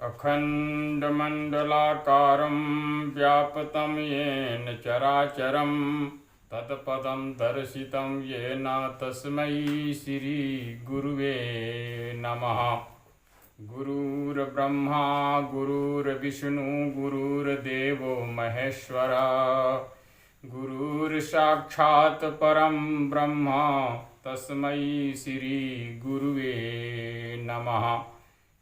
अखण्डमण्डलाकारं व्याप्तं येन चराचरं तत्पदं दर्शितं येन तस्मै श्रीगुरुवे नमः। गुरुर्ब्रह्मा गुरुर्विष्णु गुरुर्देवो महेश्वरा गुरुर्साक्षात् परं ब्रह्म तस्मै श्रीगुरुवे नमः।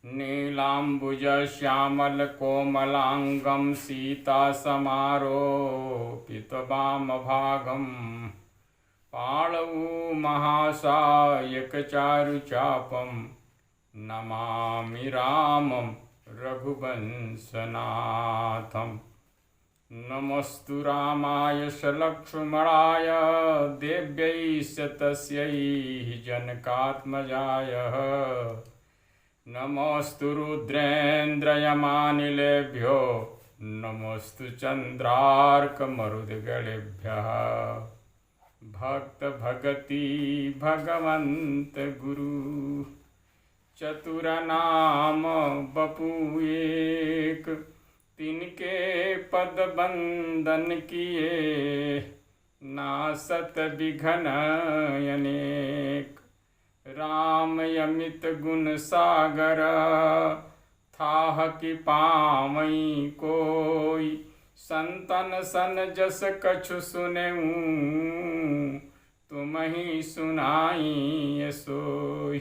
नीलाम्बुजश्यामलकोमलाङ्गं सीतासमारोपितवामभागं पाणौ महासायकचारुचापं नमामि रामं रघुवंशनाथम्। नमोऽस्तु रामाय सलक्ष्मणाय देव्यै च तस्यै जनकात्मजाय। नमोऽस्तु रुद्रेन्द्रयमानिलेभ्यो नमोऽस्तु चन्द्रार्कमरुद्गणेभ्यः। भक्त भगति भगवन्त गुरु चतुरनाम बपू एक। तिनके पद बंदन किए नासत विघ्न अनेक। राम यमित गुण सागर थाह कि पावई कोई। संतन सन जस कछु सुनेऊ तुम ही सुनाई सोई।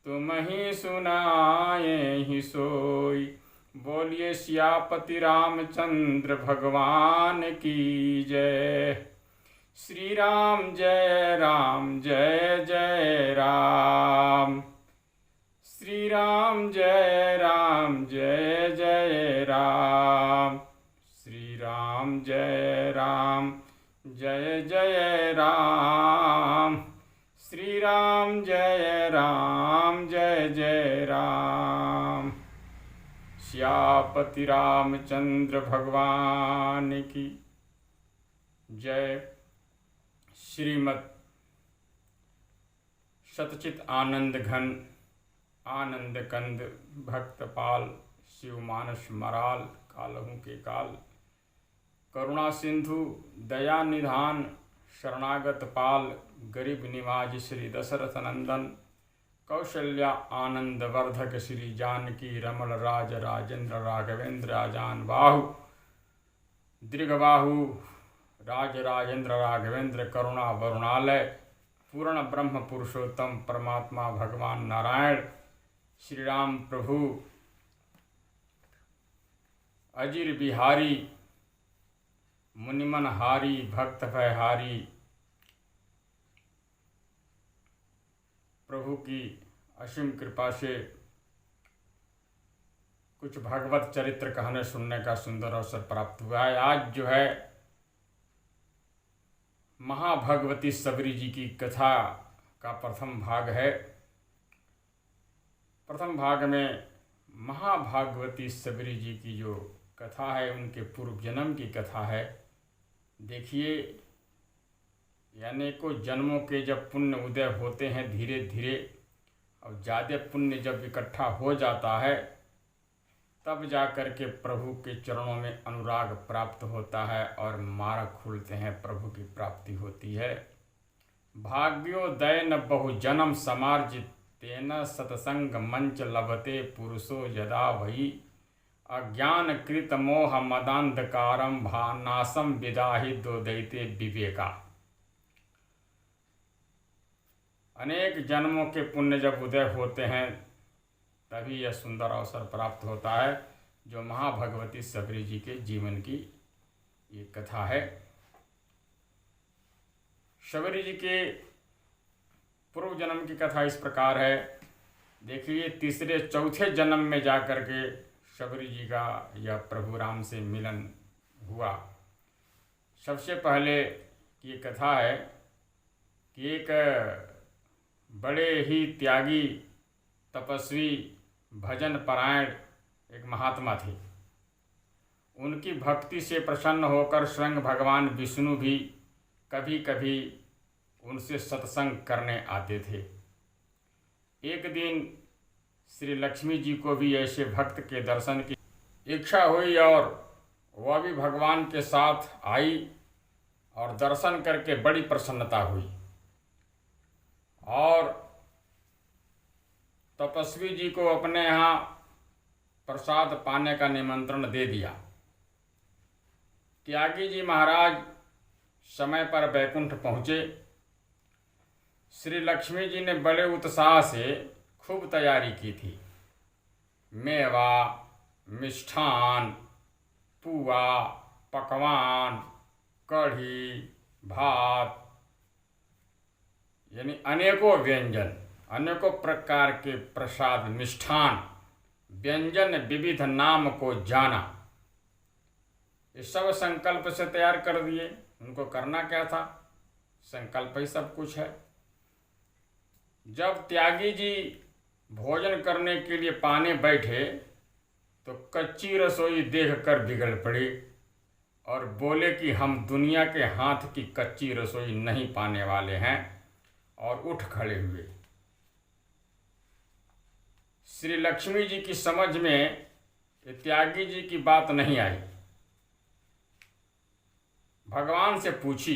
तुम ही सुनाए ही सोई। बोलिए सियापति रामचंद्र भगवान की जय। श्री राम जय जय राम। श्री राम जय जय राम। श्री राम जय जय राम। श्री राम जय जय राम। सियापति रामचंद्र भगवान की जय। श्रीमद् सतचित आनंद घन आनंद कंद भक्तपाल शिव मानस मराल कालहू के काल। करुणा सिंधु दया निधान शरणागत पाल। गरीब निवाज श्री दशरथ नंदन कौशल्या आनंद वर्धक श्री जानकी रमण राज राजेंद्र राघवेंद्र आजान बाहु दीर्घबाहु राज राजेंद्र राघवेंद्र करुणा वरुणालय पूर्ण ब्रह्म पुरुषोत्तम परमात्मा भगवान नारायण श्री राम प्रभु अजिर बिहारी मुनिमन हारी भक्त भयहारी। प्रभु की असीम कृपा से कुछ भगवत चरित्र कहानी सुनने का सुंदर अवसर प्राप्त हुआ है। आज जो है महाभगवती सबरी जी की कथा का प्रथम भाग है। प्रथम भाग में महाभागवती सबरी जी की जो कथा है उनके पूर्व जन्म की कथा है। देखिए अनेकों जन्मों के जब पुण्य उदय होते हैं धीरे धीरे और ज़्यादा पुण्य जब इकट्ठा हो जाता है तब जा कर के प्रभु के चरणों में अनुराग प्राप्त होता है और मार्ग खुलते हैं, प्रभु की प्राप्ति होती है। भाग्योदय न बहु जन्म समार्जित तेन सत्संग मंच लभते पुरुषो यदा वही। अज्ञान कृत मोह मदांधकारम भानासम विदाहि दोदैते विवेका। अनेक जन्मों के पुण्य जब उदय होते हैं तभी यह सुंदर अवसर प्राप्त होता है जो महाभगवती सबरी जी के जीवन की ये कथा है। सबरी जी के पूर्व जन्म की कथा इस प्रकार है। देखिए तीसरे चौथे जन्म में जाकर के सबरी जी का यह प्रभु राम से मिलन हुआ। सबसे पहले ये कथा है कि एक बड़े ही त्यागी तपस्वी भजन परायण एक महात्मा थे। उनकी भक्ति से प्रसन्न होकर स्वयं भगवान विष्णु भी कभी कभी उनसे सत्संग करने आते थे। एक दिन श्री लक्ष्मी जी को भी ऐसे भक्त के दर्शन की इच्छा हुई और वह भी भगवान के साथ आई और दर्शन करके बड़ी प्रसन्नता हुई और तपस्वी जी को अपने यहाँ प्रसाद पाने का निमंत्रण दे दिया। त्यागी जी महाराज समय पर बैकुंठ पहुँचे। श्री लक्ष्मी जी ने बड़े उत्साह से खूब तैयारी की थी। मेवा, मिष्ठान, पुआ, पकवान, कढ़ी, भात, यानी अनेकों व्यंजन, अनेकों प्रकार के प्रसाद, मिष्ठान, व्यंजन, विविध नाम को जाना, ये सब संकल्प से तैयार कर दिए। उनको करना क्या था? संकल्प ही सब कुछ है। जब त्यागी जी भोजन करने के लिए पाने बैठे तो कच्ची रसोई देखकर बिगड़ पड़े और बोले कि हम दुनिया के हाथ की कच्ची रसोई नहीं पाने वाले हैं, और उठ खड़े हुए। श्री लक्ष्मी जी की समझ में त्यागी जी की बात नहीं आई। भगवान से पूछी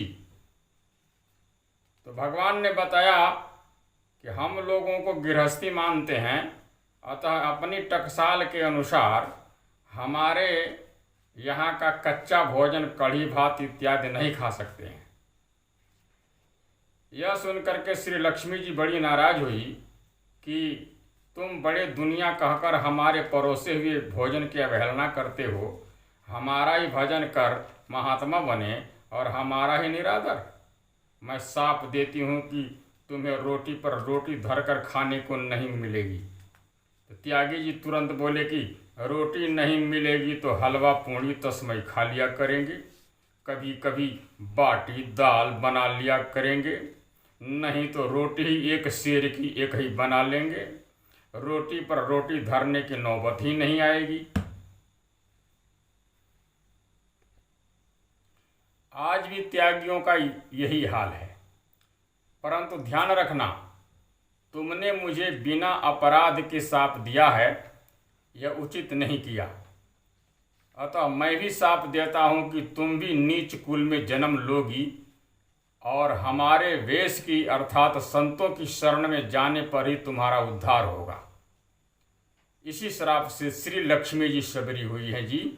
तो भगवान ने बताया कि हम लोगों को गृहस्थी मानते हैं, अतः अपनी टकसाल के अनुसार हमारे यहाँ का कच्चा भोजन, कढ़ी भात इत्यादि नहीं खा सकते हैं। यह सुनकर के श्री लक्ष्मी जी बड़ी नाराज हुई कि तुम बड़े दुनिया कहकर हमारे परोसे हुए भोजन की अवहेलना करते हो, हमारा ही भजन कर महात्मा बने और हमारा ही निरादर। मैं साफ देती हूँ कि तुम्हें रोटी पर रोटी धरकर खाने को नहीं मिलेगी। तो त्यागी जी तुरंत बोले कि रोटी नहीं मिलेगी तो हलवा पूड़ी तस्मै खा लिया करेंगे, कभी कभी बाटी दाल बना लिया करेंगे, नहीं तो रोटी ही एक शेर की एक ही बना लेंगे, रोटी पर रोटी धरने की नौबत ही नहीं आएगी। आज भी त्यागियों का यही हाल है, परंतु ध्यान रखना, तुमने मुझे बिना अपराध के साप दिया है, यह उचित नहीं किया। अतः मैं भी साप देता हूँ कि तुम भी नीच कुल में जन्म लोगी और हमारे वेश की अर्थात संतों की शरण में जाने पर ही तुम्हारा उद्धार होगा। इसी श्राप से श्री लक्ष्मी जी सबरी हुई है जी।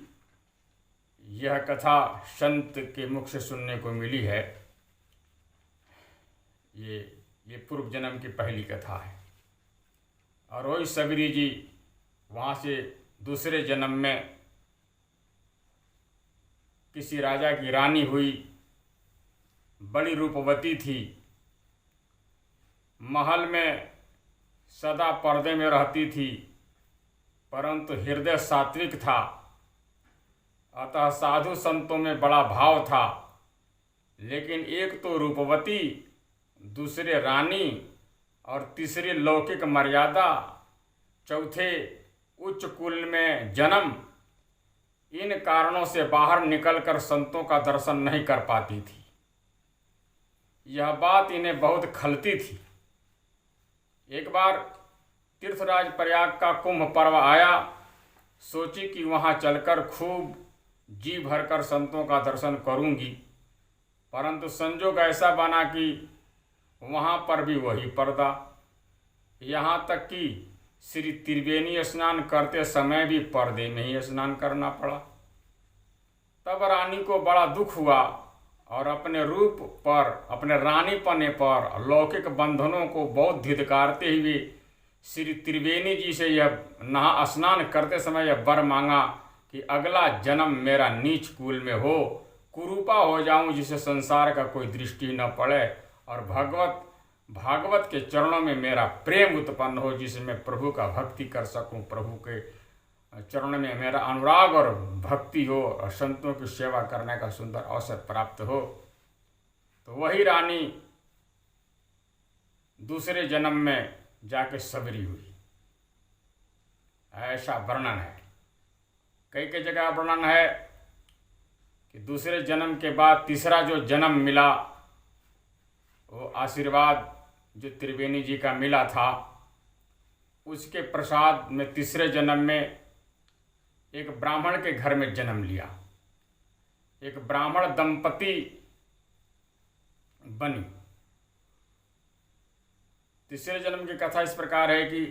यह कथा संत के मुख से सुनने को मिली है। ये पूर्व जन्म की पहली कथा है। और वही सबरी जी वहाँ से दूसरे जन्म में किसी राजा की रानी हुई, बड़ी रूपवती थी, महल में सदा पर्दे में रहती थी, परंतु हृदय सात्विक था, अतः साधु संतों में बड़ा भाव था। लेकिन एक तो रूपवती, दूसरे रानी और तीसरी लौकिक मर्यादा, चौथे उच्च कुल में जन्म, इन कारणों से बाहर निकलकर संतों का दर्शन नहीं कर पाती थी। यह बात इन्हें बहुत खलती थी। एक बार तीर्थराज प्रयाग का कुंभ पर्व आया, सोची कि वहाँ चलकर खूब जी भरकर संतों का दर्शन करूँगी, परंतु संजोग ऐसा बना कि वहाँ पर भी वही पर्दा, यहाँ तक कि श्री त्रिवेणी स्नान करते समय भी पर्दे में ही स्नान करना पड़ा। तब रानी को बड़ा दुख हुआ और अपने रूप पर, अपने रानीपने पर लौकिक बंधनों को बहुत धिक्कारते हुए श्री त्रिवेणी जी से यह नहा स्नान करते समय यह वर मांगा कि अगला जन्म मेरा नीच कुल में हो, कुरूपा हो जाऊं, जिसे संसार का कोई दृष्टि न पड़े, और भागवत के चरणों में मेरा प्रेम उत्पन्न हो, जिसे मैं प्रभु का भक्ति कर सकूं, प्रभु के चरणों में मेरा अनुराग और भक्ति हो और संतों की सेवा करने का सुंदर अवसर प्राप्त हो। तो वही रानी दूसरे जन्म में जाके सबरी हुई, ऐसा वर्णन है। कई कई जगह वर्णन है कि दूसरे जन्म के बाद तीसरा जो जन्म मिला, वो आशीर्वाद जो त्रिवेणी जी का मिला था, उसके प्रसाद में तीसरे जन्म में एक ब्राह्मण के घर में जन्म लिया, एक ब्राह्मण दंपति बनी। तीसरे जन्म की कथा इस प्रकार है कि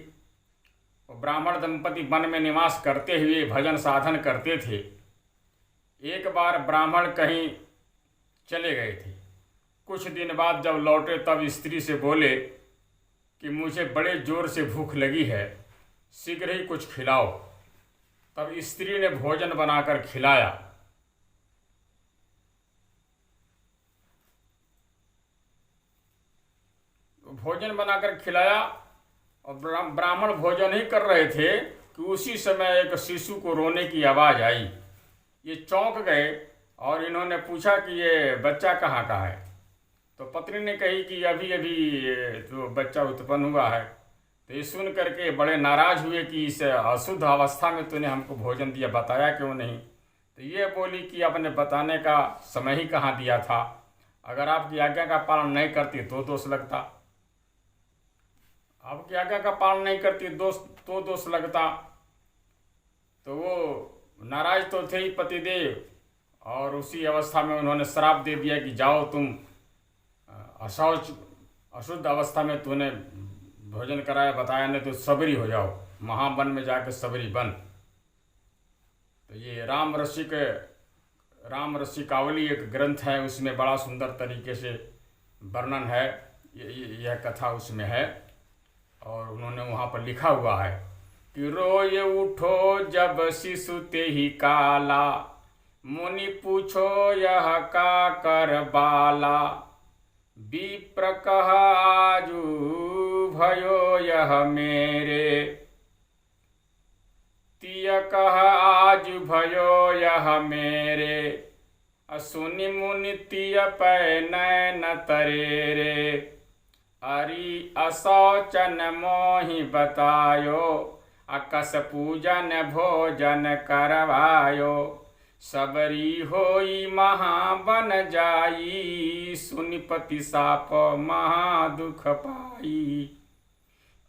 वो ब्राह्मण दंपति वन में निवास करते हुए भजन साधन करते थे। एक बार ब्राह्मण कहीं चले गए थे। कुछ दिन बाद जब लौटे तब स्त्री से बोले कि मुझे बड़े जोर से भूख लगी है, शीघ्र ही कुछ खिलाओ। तब स्त्री ने भोजन बनाकर खिलाया। भोजन बनाकर खिलाया और ब्राह्मण भोजन ही कर रहे थे कि उसी समय एक शिशु को रोने की आवाज़ आई। ये चौंक गए और इन्होंने पूछा कि ये बच्चा कहाँ का है। तो पत्नी ने कही कि अभी अभी तो बच्चा उत्पन्न हुआ है। तो ये सुन करके बड़े नाराज हुए कि इस अशुद्ध अवस्था में तूने हमको भोजन दिया, बताया क्यों नहीं। तो ये बोली कि आपने बताने का समय ही कहाँ दिया था, अगर आपकी आज्ञा का पालन नहीं करती तो दोष लगता, आपकी आज्ञा का पालन नहीं करती तो दोष लगता। तो वो नाराज तो थे ही पतिदेव, और उसी अवस्था में उन्होंने श्राप दे दिया कि जाओ तुम अशुद्ध अवस्था में तूने भोजन कराया, बताया नहीं तो सबरी हो जाओ, महावन में जाकर सबरी बन। तो ये राम रसिकावली एक ग्रंथ है, उसमें बड़ा सुंदर तरीके से वर्णन है, यह कथा उसमें है। और उन्होंने वहाँ पर लिखा हुआ है कि रोए उठो जब शिशु ते ही काला, मुनि पूछो यह का कर बाला, विप्र कहा आजू भयो यह मेरे, तिय कहा आज भयो यह मेरे, असुनि मुनि तिय पै नैन तरेरे, अरि असौचन मोहि बतायो, अकस पूजन भोजन करवायो, सबरी होई महाबन जाई, सुनिपति साप महादुख पाई,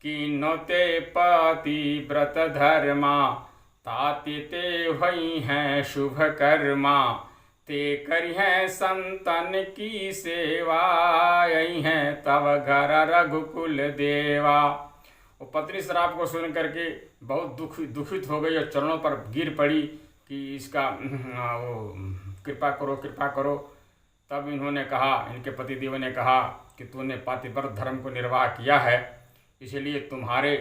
किन्नो ते पति व्रत धर्मा, ताति ते हुई हैं शुभ कर्मा, ते करी हैं संतन की सेवा, यही हैं तव घर रघुकुल देवा। वो पत्नी श्राप को सुन करके बहुत दुखित हो गई और चरणों पर गिर पड़ी कि इसका वो कृपा करो। तब इन्होंने कहा, इनके पतिदेव ने कहा कि तूने पातिव्रत धर्म को निर्वाह किया है, इसलिए तुम्हारे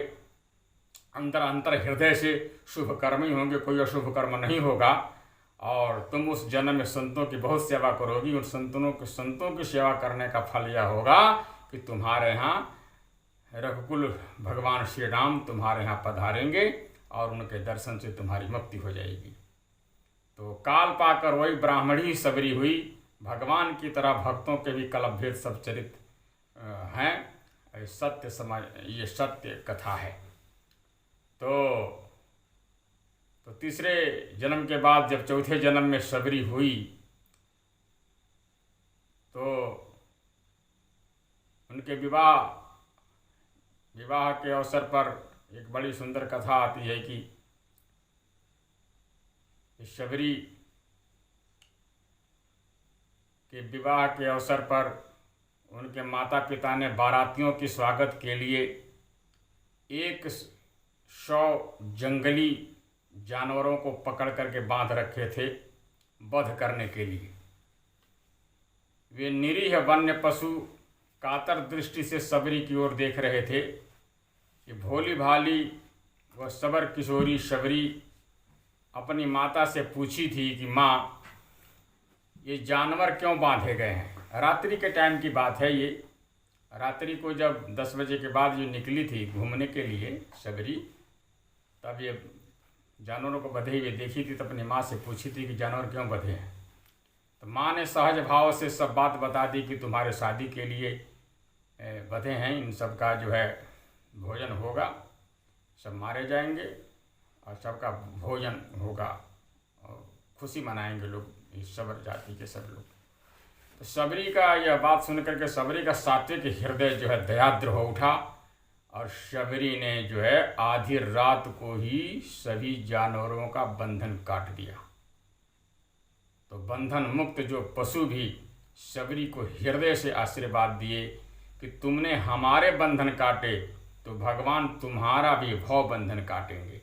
अंतर हृदय से शुभ कर्म ही होंगे, कोई अशुभ कर्म नहीं होगा। और तुम उस जन्म में संतों की बहुत सेवा करोगी। उन संतों की सेवा करने का फल यह होगा कि तुम्हारे यहाँ रघुकुल भगवान श्री राम तुम्हारे यहाँ पधारेंगे और उनके दर्शन से तुम्हारी मुक्ति हो जाएगी। तो काल पाकर वही ब्राह्मणी सबरी हुई। भगवान की तरह भक्तों के भी कलभेद सब चरित हैं। सत्य समाज, ये सत्य कथा है। तो तीसरे जन्म के बाद जब चौथे जन्म में सबरी हुई तो उनके विवाह के अवसर पर एक बड़ी सुंदर कथा आती है कि शबरी के विवाह के अवसर पर उनके माता पिता ने बारातियों के स्वागत के लिए 100 जंगली जानवरों को पकड़ करके बांध रखे थे वध करने के लिए। वे निरीह वन्य पशु कातर दृष्टि से सबरी की ओर देख रहे थे कि भोली भाली व सबर किशोरी शबरी अपनी माता से पूछी थी कि माँ, ये जानवर क्यों बांधे गए हैं। रात्रि के टाइम की बात है ये। रात्रि को जब 10 बजे के बाद ये निकली थी घूमने के लिए शबरी, तब ये जानवरों को बंधे हुए देखी थी। तो अपनी माँ से पूछी थी कि जानवर क्यों बंधे हैं। तो माँ ने सहज भाव से सब बात बता दी कि तुम्हारे शादी के लिए बंधे हैं, इन सब का जो है भोजन होगा, सब मारे जाएंगे और सबका भोजन होगा और खुशी मनाएंगे लोग, इस सबर जाति के सब लोग। तो सबरी का यह बात सुन करके सबरी का सात्विक हृदय जो है दयाद्र हो उठा और शबरी ने जो है आधी रात को ही सभी जानवरों का बंधन काट दिया। तो बंधन मुक्त जो पशु भी शबरी को हृदय से आशीर्वाद दिए कि तुमने हमारे बंधन काटे तो भगवान तुम्हारा भी भव बंधन काटेंगे।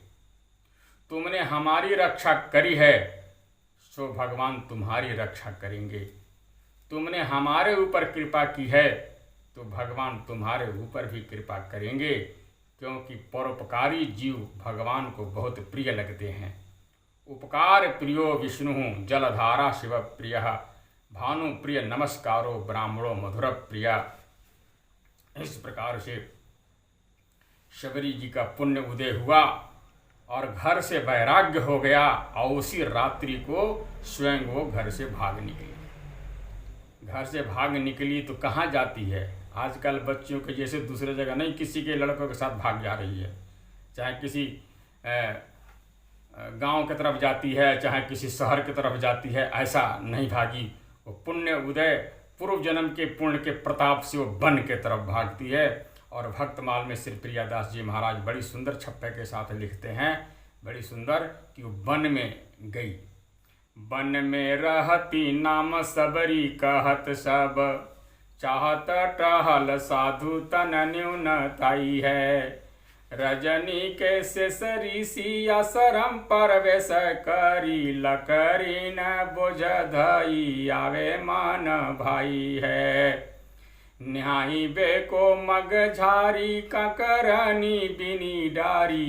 तुमने हमारी रक्षा करी है सो भगवान तुम्हारी रक्षा करेंगे। तुमने हमारे ऊपर कृपा की है तो भगवान तुम्हारे ऊपर भी कृपा करेंगे, क्योंकि परोपकारी जीव भगवान को बहुत प्रिय लगते हैं। उपकार प्रियो विष्णु जलधारा शिव प्रिय भानु प्रिय नमस्कारो ब्राह्मणो मधुर प्रिया। इस प्रकार से शबरी जी का पुण्य उदय हुआ और घर से वैराग्य हो गया और उसी रात्रि को स्वयं वो घर से भाग निकली। घर से भाग निकली तो कहाँ जाती है? आजकल बच्चियों के जैसे दूसरे जगह नहीं, किसी के लड़कों के साथ भाग जा रही है, चाहे किसी गांव की तरफ जाती है, चाहे किसी शहर की तरफ जाती है, ऐसा नहीं भागी। वो पुण्य उदय पूर्व जन्म के पुण्य के प्रताप से वो वन के तरफ भागती है। और भक्तमाल में श्री प्रियादास जी महाराज बड़ी सुंदर छप्पे के साथ लिखते हैं, बड़ी सुंदर, कि वो वन में गई। वन में रहती नाम सबरी कहत सब, चाहत टहल साधु तन न्यून ताई है। रजनी के से सिया शरम परवेश करी, लकरी न बोझ धई आवे मान भाई है। न्याई बेको मग झारी ककरनी बिनी डारी,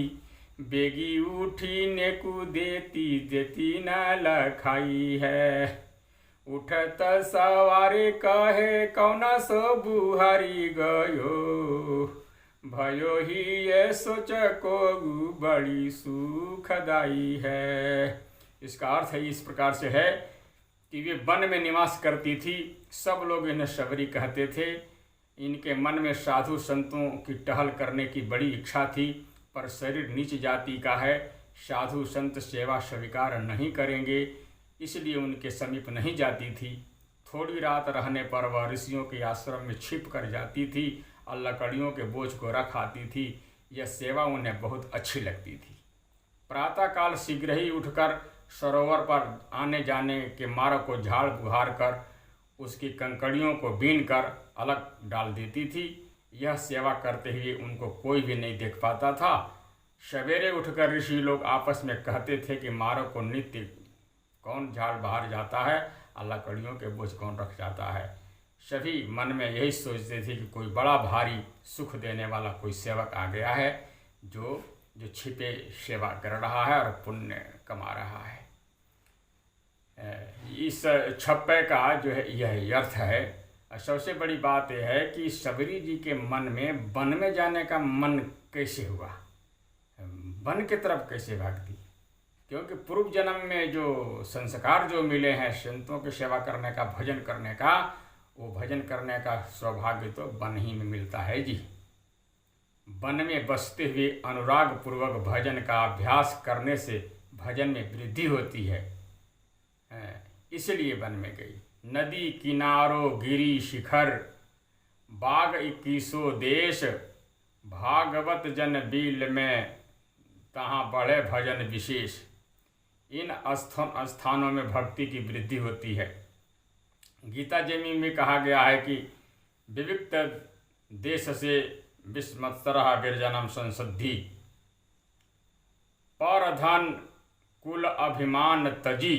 बेगी उठी नेकु देती देती न लखाई है। उठत सवारे कहे कौना सो बुहारी गयो, भयो ही ये सोच को बड़ी सुखदाई है। इसका अर्थ है इस प्रकार से है कि वे वन में निवास करती थी। सब लोग इन्हें शबरी कहते थे। इनके मन में साधु संतों की टहल करने की बड़ी इच्छा थी, पर शरीर नीच जाति का है, साधु संत सेवा स्वीकार नहीं करेंगे, इसलिए उनके समीप नहीं जाती थी। थोड़ी रात रहने पर वह ऋषियों के आश्रम में छिप कर जाती थी और लकड़ियों के बोझ को रख आती थी। यह सेवा उन्हें बहुत अच्छी लगती थी। प्रातःकाल शीघ्र ही उठकर सरोवर पर आने जाने के मार्ग को झाड़ बुहार कर उसकी कंकड़ियों को बीन कर अलग डाल देती थी। यह सेवा करते हुए उनको कोई भी नहीं देख पाता था। सवेरे उठकर ऋषि लोग आपस में कहते थे कि मार्ग को नित्य कौन झाड़ बहार जाता है और लकड़ियों के बोझ कौन रख जाता है। सभी मन में यही सोचते थे कि कोई बड़ा भारी सुख देने वाला कोई सेवक आ गया है जो छिपे सेवा कर रहा है और पुण्य कमा रहा है। इस छप्पे का जो है यह अर्थ है। सबसे बड़ी बात यह है कि शबरी जी के मन में वन में जाने का मन कैसे हुआ, वन की तरफ कैसे भागती? क्योंकि पूर्व जन्म में जो संस्कार जो मिले हैं संतों की सेवा करने का, भजन करने का, वो भजन करने का सौभाग्य तो वन ही में मिलता है जी। वन में बसते हुए अनुराग पूर्वक भजन का अभ्यास करने से भजन में वृद्धि होती है, इसलिए वन में गई। नदी किनारो गिरी शिखर, बाग 21 देश, भागवत जन बील में तहाँ बढ़े भजन विशेष। इन स्थानों में भक्ति की वृद्धि होती है। गीता जी में कहा गया है कि विविक्त देश से विस्मत्सरः गिरजनम संसद्धि, पर धन कुल अभिमान तजी,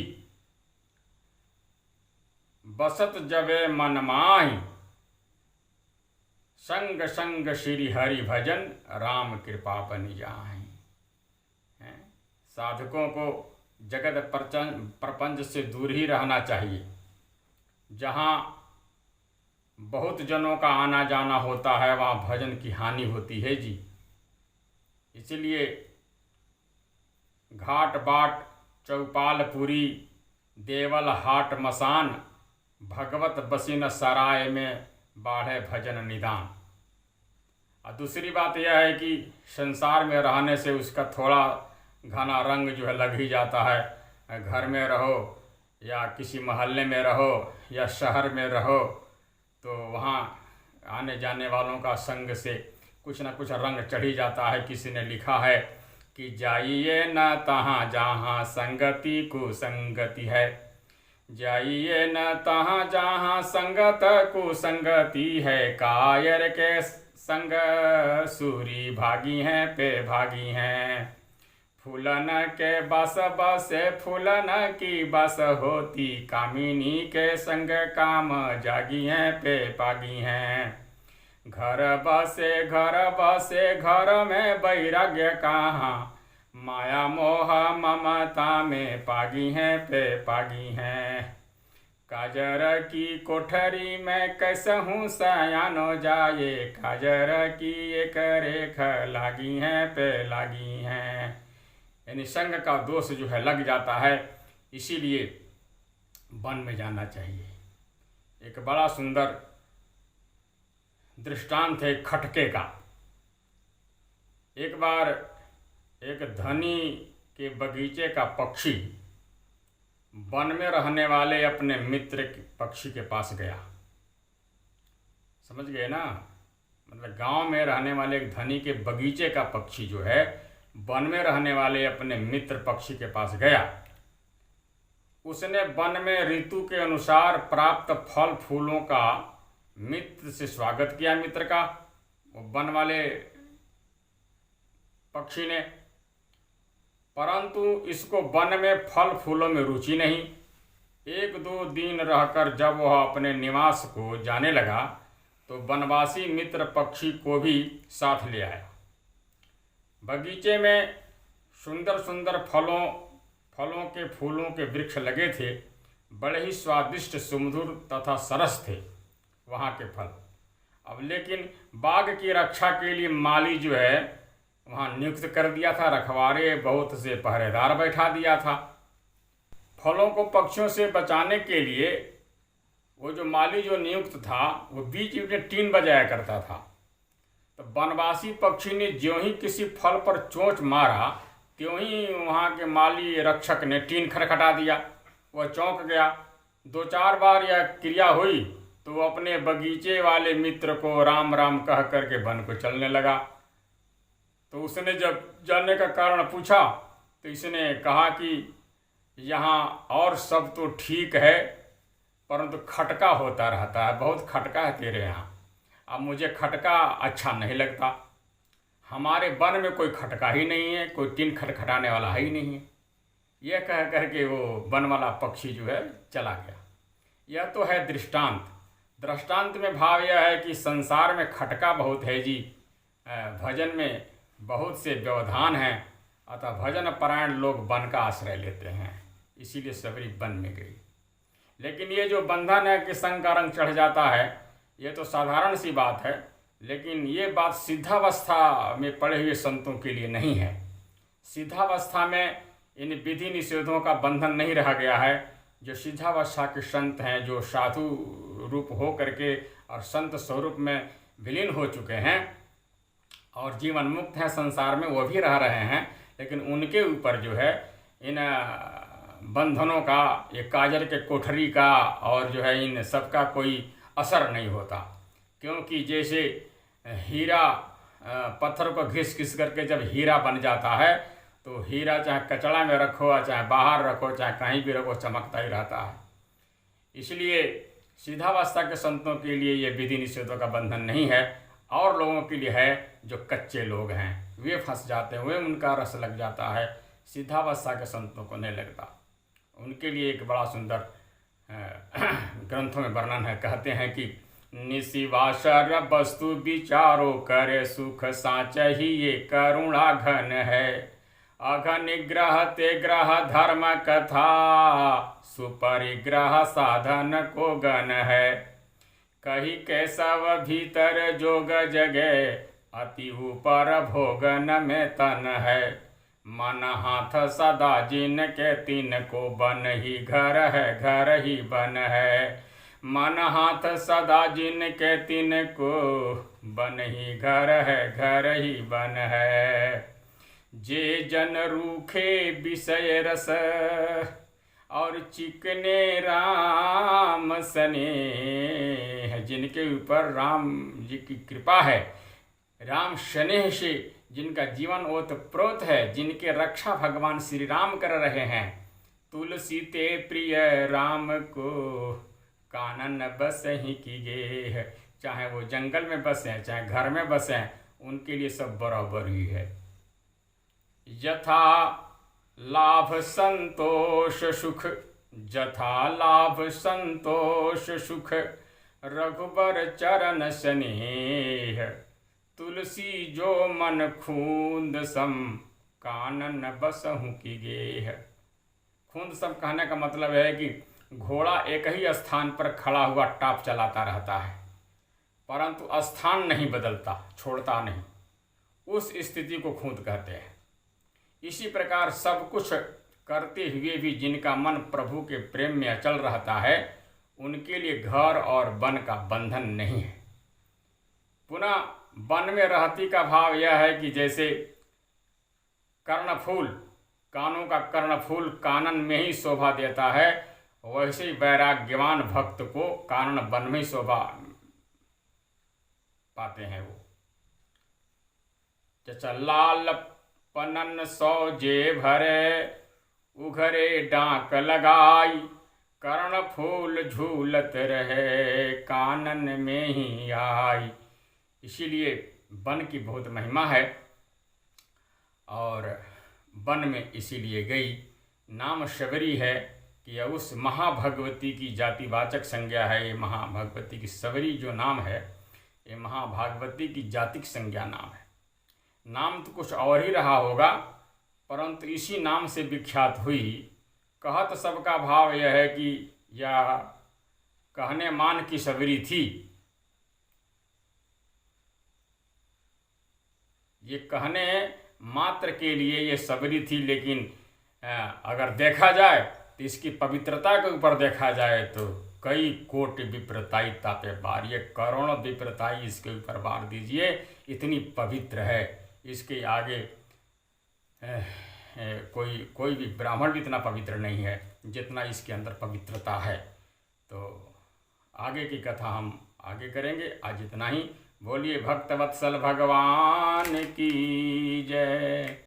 बसत जबे मन माहि, संग संग श्री हरि भजन, राम कृपा बनि जाहि। साधकों को जगत प्रपंच से दूर ही रहना चाहिए। जहाँ बहुत जनों का आना जाना होता है वहाँ भजन की हानि होती है जी। इसलिए घाट बाट चौपालपुरी, देवल हाट मसान, भगवत बसिन सराय में बाढ़े भजन निदान। और दूसरी बात यह है कि संसार में रहने से उसका थोड़ा घना रंग जो है लग ही जाता है। घर में रहो या किसी मोहल्ले में रहो या शहर में रहो तो वहाँ आने जाने वालों का संग से कुछ न कुछ रंग चढ़ ही जाता है। किसी ने लिखा है कि जाइए न तहाँ जहाँ संगति कुसंगति है, जाइए न तहाँ जहाँ संगत कुसंगति है, कायर के संग सूरी भागी हैं पे भागी हैं, फूलन के बस बसे फूलन की बस होती, कामिनी के संग काम जागी हैं पे पागी हैं, घर बसे घर में वैराग्य कहाँ, माया मोह ममता में पागी हैं पे पागी हैं, काजर की कोठरी में कैसहूँ सयानो जाए, काजर की एक रेख लागी हैं पे लागी हैं। यानी संग का दोष जो है लग जाता है, इसीलिए वन में जाना चाहिए। एक बड़ा सुंदर दृष्टांत है खटके का। एक बार एक धनी के बगीचे का पक्षी वन में रहने वाले अपने मित्र पक्षी के पास गया। समझ गए ना, मतलब गांव में रहने वाले एक धनी के बगीचे का पक्षी जो है वन में रहने वाले अपने मित्र पक्षी के पास गया। उसने वन में ऋतु के अनुसार प्राप्त फल फूलों का मित्र से स्वागत किया। मित्र का, वो वन वाले पक्षी ने, परंतु इसको वन में फल फूलों में रुचि नहीं। एक दो दिन रहकर जब वह अपने निवास को जाने लगा तो वनवासी मित्र पक्षी को भी साथ ले आया। बगीचे में सुंदर सुंदर फलों के फूलों के वृक्ष लगे थे। बड़े ही स्वादिष्ट सुमधुर तथा सरस थे वहाँ के फल। अब लेकिन बाग की रक्षा के लिए माली जो है वहाँ नियुक्त कर दिया था, रखवारे बहुत से पहरेदार बैठा दिया था। फलों को पक्षियों से बचाने के लिए वो जो माली जो नियुक्त था वो बीच में टीन बजाया करता था। तो वनवासी पक्षी ने ज्यों ही किसी फल पर चोंच मारा त्यों ही वहाँ के माली रक्षक ने टीन खटखटा दिया। वह चौंक गया। दो चार बार यह क्रिया हुई तो वो अपने बगीचे वाले मित्र को राम राम कह करके वन को चलने लगा। तो उसने जब जाने का कारण पूछा तो इसने कहा कि यहाँ और सब तो ठीक है, परंतु खटका होता रहता है, बहुत खटका है तेरे यहाँ। अब मुझे खटका अच्छा नहीं लगता, हमारे वन में कोई खटका ही नहीं है, कोई टीन खटखटाने वाला ही नहीं है। यह कह करके वो वन वाला पक्षी जो है चला गया। यह तो है दृष्टांत। दृष्टांत में भाव यह है कि संसार में खटका बहुत है जी, भजन में बहुत से व्यवधान हैं, अतः भजन परायण लोग वन का आश्रय लेते हैं, इसीलिए सबरी वन में गई। लेकिन ये जो बंधन है कि संग का रंग चढ़ जाता है, ये तो साधारण सी बात है, लेकिन ये बात सिद्धावस्था में पड़े हुए संतों के लिए नहीं है। सिद्धावस्था में इन विधि निषेधों का बंधन नहीं रह गया है। जो सिद्धावस्था के संत हैं, जो साधु रूप हो करके और संत स्वरूप में विलीन हो चुके हैं और जीवन मुक्त हैं संसार में, वो भी रह रहे हैं, लेकिन उनके ऊपर जो है इन बंधनों का, ये काजर के कोठरी का और जो है इन सब का कोई असर नहीं होता। क्योंकि जैसे हीरा पत्थर को घिस घिस करके जब हीरा बन जाता है तो हीरा चाहे कचड़ा में रखो चाहे बाहर रखो चाहे कहीं भी रखो चमकता ही रहता है। इसलिए सिद्धावस्था के संतों के लिए ये विधि निषेधों का बंधन नहीं है। और लोगों के लिए है जो कच्चे लोग हैं, वे फंस जाते हैं, वे उनका रस लग जाता है, सिद्धावस्था के संतों को नहीं लगता। उनके लिए एक बड़ा सुंदर ग्रंथों में वर्णन है। कहते हैं कि निशिवाशर वस्तु विचारो करे सुख साच ही ये करुणा घन है, अघ निग्रह ते ग्रह धर्म कथा सुपरिग्रह साधन को गण है, कही केशव भीतर जोग जगे अति ऊपर भोगन में तन है, मन हाथ सदा जिन के तीन को बन ही घर है घर ही बन है, मन हाथ सदा जिन के तीन को बन ही घर है घर ही बन है, जे जन रूखे विषय रस और चिकने राम सने, जिनके ऊपर राम जी की कृपा है, राम स्नेह से जिनका जीवन ओतप्रोत है, जिनके रक्षा भगवान श्री राम कर रहे हैं। तुलसी ते प्रिय राम को कानन बसहि की गे। चाहे वो जंगल में बसें, चाहे घर में बसें, उनके लिए सब बराबर ही है। यथा लाभ संतोष सुख, यथा लाभ संतोष सुख, रघुबर चरण स्नेह। तुलसी जो मन खूंद सम, कानन बसहु की गेह। खूंद सम कहने का मतलब है कि घोड़ा एक ही स्थान पर खड़ा हुआ टाप चलाता रहता है, परंतु स्थान नहीं बदलता, छोड़ता नहीं। उस स्थिति को खूंद कहते हैं। इसी प्रकार सब कुछ करते हुए भी जिनका मन प्रभु के प्रेम में अचल रहता है, उनके लिए घर और वन का बंधन नहीं है। पुनः वन में रहती का भाव यह है कि जैसे कर्णफूल, कानों का कर्णफूल कानन में ही शोभा देता है, वैसे ही वैराग्यवान भक्त को कानन वन में ही शोभा पाते हैं। वो जैसा लाल पनन सौजे भरे, उघरे डांक लगाई, कर्ण फूल झूलत रहे, कानन में ही आई। इसीलिए वन की बहुत महिमा है और वन में इसीलिए गई। नाम शबरी है कि यह उस महाभगवती की जातिवाचक संज्ञा है। ये महाभगवती की सबरी जो नाम है, ये महाभागवती की जातिक संज्ञा नाम है। नाम तो कुछ और ही रहा होगा, परंतु इसी नाम से विख्यात हुई। कहत सबका भाव यह है कि यह कहने मान की सबरी थी। ये कहने मात्र के लिए ये सबरी थी, लेकिन अगर देखा जाए तो इसकी पवित्रता के ऊपर देखा जाए तो कई कोटि विप्रताई तापे बार, ये करोड़ों विप्रताई इसके ऊपर बार दीजिए, इतनी पवित्र है। इसके आगे कोई भी ब्राह्मण भी इतना पवित्र नहीं है जितना इसके अंदर पवित्रता है। तो आगे की कथा हम आगे करेंगे। आज इतना ही। बोलिए भक्तवत्सल भगवान की जय।